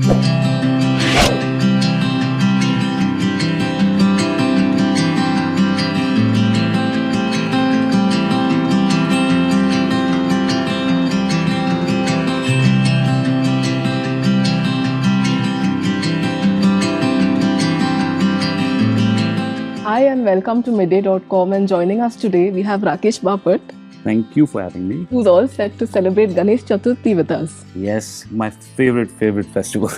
Hi and welcome to midday.com, and joining us today we have Raqesh Bapat, Thank you for having me. who's all set to celebrate Ganesh Chaturthi with us. Yes, my favorite festival.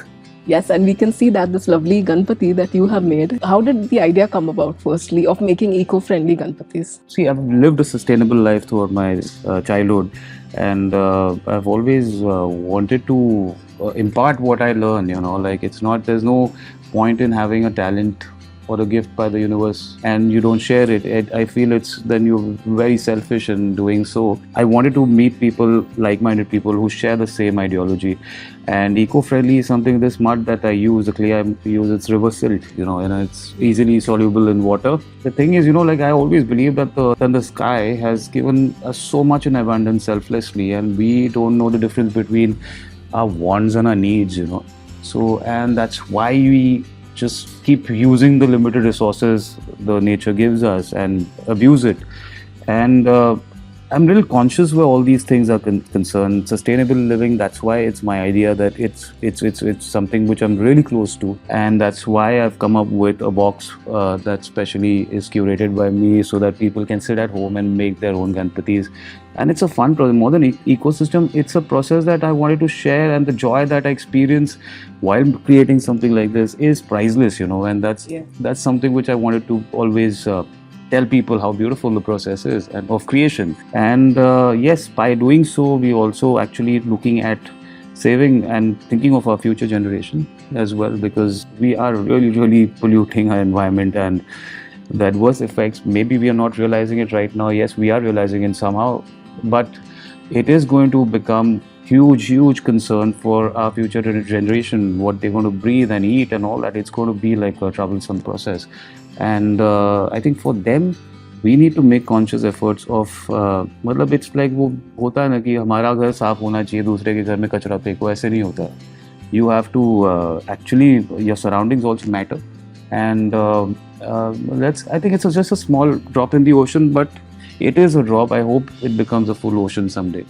Yes, and we can see that this lovely Ganpati that you have made. How did the idea come about, firstly, of making eco-friendly Ganpatis? See, I've lived a sustainable life throughout my childhood, and I've always wanted to impart what I learn. There's no point in having a talent or a gift by the universe and you don't share it. I feel then you're very selfish in doing so. I wanted to meet people, like-minded people who share the same ideology. And eco-friendly is something, this mud that I use, the clay I use, it's river silt, and it's easily soluble in water. The thing is, I always believe that the sky has given us so much in abundance selflessly, and we don't know the difference between our wants and our needs, So, and that's why we just keep using the limited resources the nature gives us and abuse it. And I'm real conscious where all these things are concerned. Sustainable living, that's why it's my idea that it's something which I'm really close to, and that's why I've come up with a box that specially is curated by me so that people can sit at home and make their own Ganpatis. And it's a fun process. More than ecosystem, it's a process that I wanted to share, and the joy that I experience while creating something like this is priceless, and that's something which I wanted to always tell people how beautiful the process is and of creation. And yes, by doing so, we also actually looking at saving and thinking of our future generation as well, because we are really polluting our environment, and the adverse effects, maybe we are not realizing it right now. Yes, we are realizing it somehow, but it is going to become huge concern for our future generation, what they're going to breathe and eat and all that. It's going to be like a troublesome process. And I think for them, we need to make conscious efforts of it's like वो होता है ना कि हमारा घर साफ होना चाहिए, दूसरे के घर में कचरा फेंको, ऐसे नहीं होता. You have to actually, your surroundings also matter. And I think it's just a small drop in the ocean, but it is a drop. I hope it becomes a full ocean someday.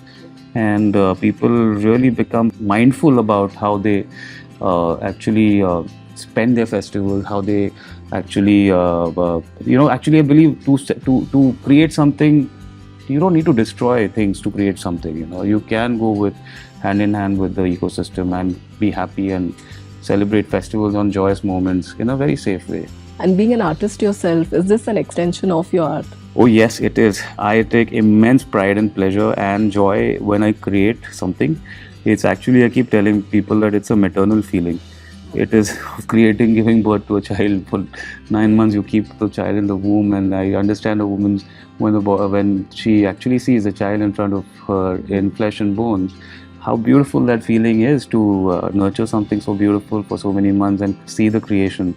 And people really become mindful about how they actually spend their festival, how they actually, actually I believe to create something, you don't need to destroy things to create something, You can go with hand in hand with the ecosystem and be happy and celebrate festivals on joyous moments in a very safe way. And being an artist yourself, is this an extension of your art? Oh yes, it is. I take immense pride and pleasure and joy when I create something. It's actually, I keep telling people that it's a maternal feeling. It is creating, giving birth to a child. For 9 months you keep the child in the womb, and I understand a woman's when she actually sees a child in front of her in flesh and bones, how beautiful that feeling is to nurture something so beautiful for so many months and see the creation.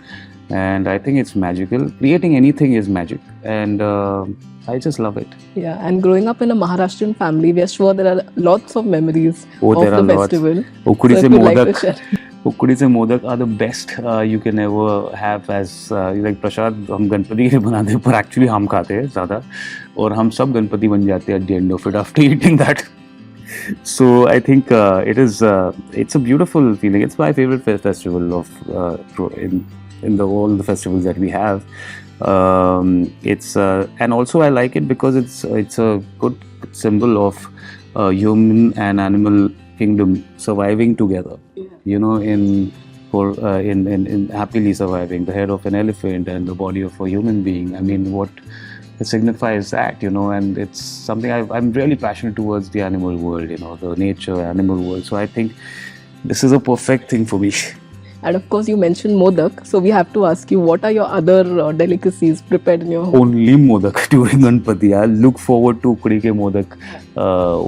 And I think it's magical. Creating anything is magic, and I just love it. Yeah, and growing up in a Maharashtrian family, we are sure there are lots of memories of the festival. Ukudi se modak. Ukudi se modak are the best you can ever have as like prasad. हम गणपति के बनाते हैं, पर actually हम खाते हैं ज़्यादा, और हम सब गणपति बन जाते हैं at the end of it after eating that. So I think it's a beautiful feeling. It's my favorite festival of in all the festivals that we have. And also I like it because it's a good symbol of human and animal kingdom surviving together. Yeah. In happily surviving, the head of an elephant and the body of a human being. I mean, what it signifies that, and it's something I'm really passionate towards the animal world, the nature, animal world. So I think this is a perfect thing for me. And of course, you mentioned modak, so we have to ask you, what are your other delicacies prepared in your home? Only modak during Ganpati. I look forward to ukdi ke modak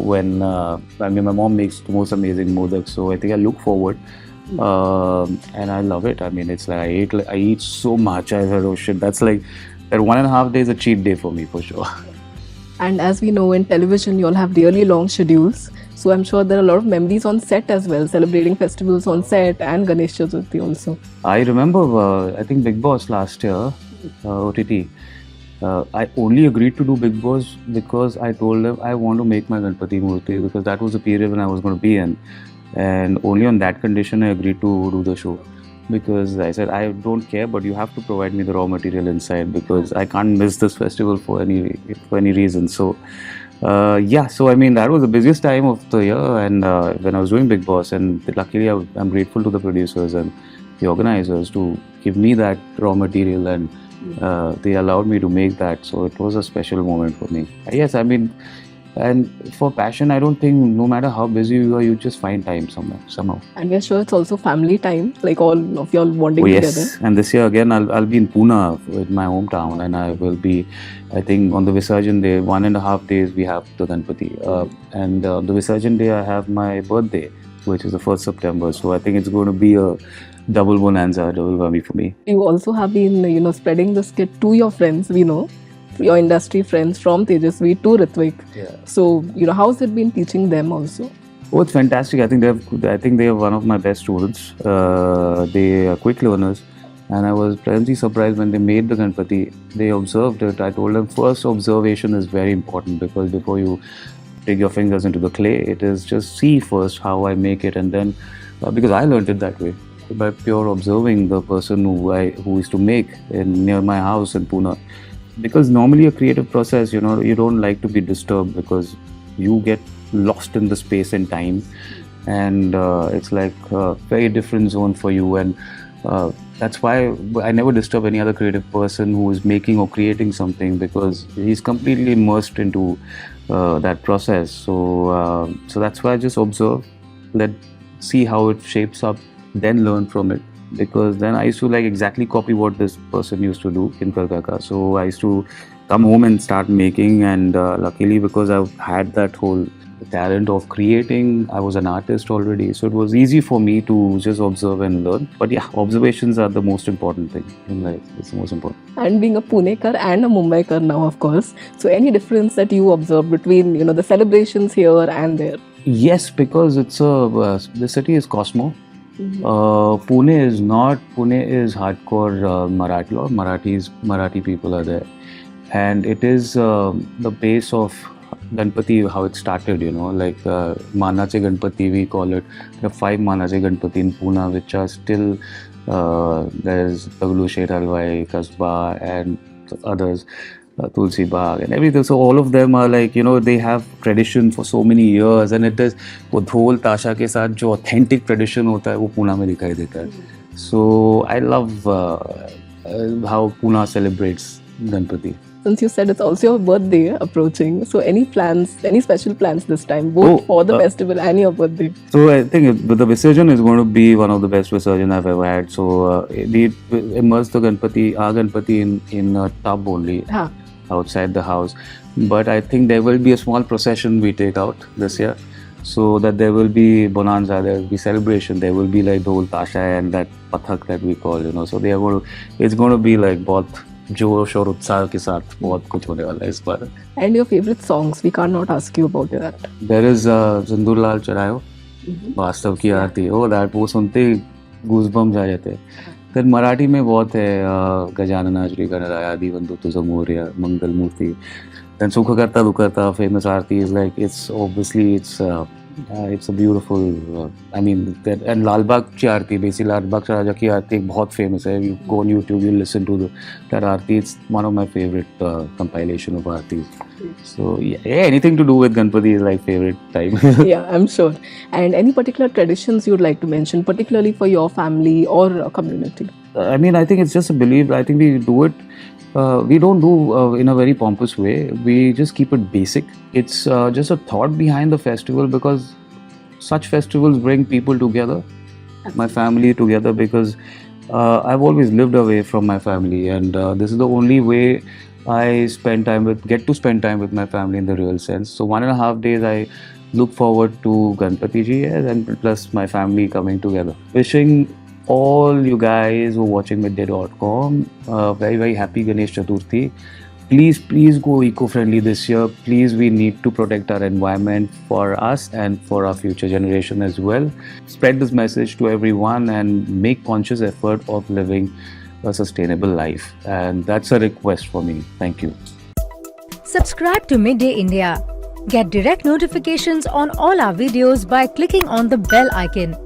when my mom makes the most amazing modak. So I think I look forward, and I love it. I mean, it's like I eat so much. I said, oh shit, that's like that 1.5 days a cheat day for me for sure. And as we know, in television, you all have really long schedules. So I'm sure there are a lot of memories on set as well, celebrating festivals on set and Ganesh Chaturthi also. I remember, I think Big Boss last year, OTT. I only agreed to do Big Boss because I told them I want to make my Ganpati moorti, because that was the period when I was going to be in. And only on that condition I agreed to do the show. Because I said, I don't care, but you have to provide me the raw material inside, because I can't miss this festival for any reason. So, yeah, so I mean, that was the busiest time of the year, and when I was doing Big Boss, and luckily I'm grateful to the producers and the organizers to give me that raw material, and they allowed me to make that. So it was a special moment for me. Yes, I mean, and for passion, I don't think no matter how busy you are, you just find time somehow. And we're sure it's also family time, like all of y'all bonding together. Yes, and this year again, I'll be in Pune, in my hometown, and I will be, I think, on the Visarjan day, 1.5 days we have the Ganpati, and the Visarjan day I have my birthday, which is the 1st September. So I think it's going to be a double bonanza, double whammy for me. You also have been, spreading this kit to your friends, we know, your industry friends, from Tejasswi to Rithvik. Yeah. So, how's it been teaching them also? Oh, it's fantastic. I think they are one of my best students. They are quick learners, and I was pleasantly surprised when they made the Ganpati. They observed it. I told them first observation is very important, because before you dig your fingers into the clay, it is just see first how I make it, and then because I learned it that way, by pure observing the person who is to make near my house in Pune. Because normally a creative process, you don't like to be disturbed, because you get lost in the space and time, and it's like a very different zone for you, and that's why I never disturb any other creative person who is making or creating something, because he's completely immersed into that process. So that's why I just observe, see how it shapes up, then learn from it. Because then I used to exactly copy what this person used to do in Kolkata. So I used to come home and start making, and luckily, because I've had that whole talent of creating, I was an artist already, so it was easy for me to just observe and learn. But yeah, observations are the most important thing in life. It's the most important. And being a Punekar and a Mumbaikar now, of course, so any difference that you observe between the celebrations here and there? Yes, because it's the city is Cosmo. Pune is not. Pune is hardcore Marathi people are there, and it is the base of Ganpati, how it started. Manache Ganpati, we call it. There are 5 Manache Ganpati in Pune, which are still there's Taglu Shet Halwai, Kasba, and others. Tulsi Bagh and everything. So all of them are they have tradition for so many years, and it is वो ढोल ताशा के साथ जो authentic tradition होता है वो पुणे में दिखाई देता है. So I love how Pune celebrates Ganpati. Since you said it's also your birthday approaching, so any special plans this time, both for the festival and your birthday? So I think the Visarjan is going to be one of the best Visarjan I've ever had. So we immerse our Ganpati in a tub only. Outside the house, but I think there will be a small procession we take out this year, so that there will be bonanza, there will be celebration, there will be dhol tasha and that pathak that we call, so it's going to be बहुत जोश और उत्साह के साथ बहुत कुछ होने वाला है इस बार. And your favorite songs, we cannot ask you about that. There is Zindur Lal Charayo, वास्तव की आरती. Oh, that वो सुनते goosebumps आ जाते हैं. फिर मराठी में बहुत है गजानना श्री गणराया आदिवंदो तुझ मोरया मंगल मूर्ति. Then सुख करता दुख करता, famous Aarti is it's a beautiful I mean and Lal Bagh की आरती, basically Lal Bagh राजा की आरती बहुत famous है. You go on YouTube, you listen to that Aarti. It's one of my favorite compilation of aartis. So yeah, anything to do with Ganpati is favorite time. Yeah, I'm sure. And any particular traditions you'd like to mention, particularly for your family or community? I mean, I think it's just a belief. I think we do it. We don't do in a very pompous way. We just keep it basic. It's just a thought behind the festival, because such festivals bring people together, my family together, because I've always lived away from my family, and this is the only way I get to spend time with my family in the real sense. So 1.5 days I look forward to Ganpati ji and plus my family coming together. Wishing all you guys who are watching midday.com very, very happy Ganesh Chaturthi. please go eco-friendly this year. Please, we need to protect our environment for us and for our future generation as well. Spread this message to everyone and make conscious effort of living a sustainable life. And that's a request for me. Thank you. Subscribe to Midday India. Get direct notifications on all our videos by clicking on the bell icon.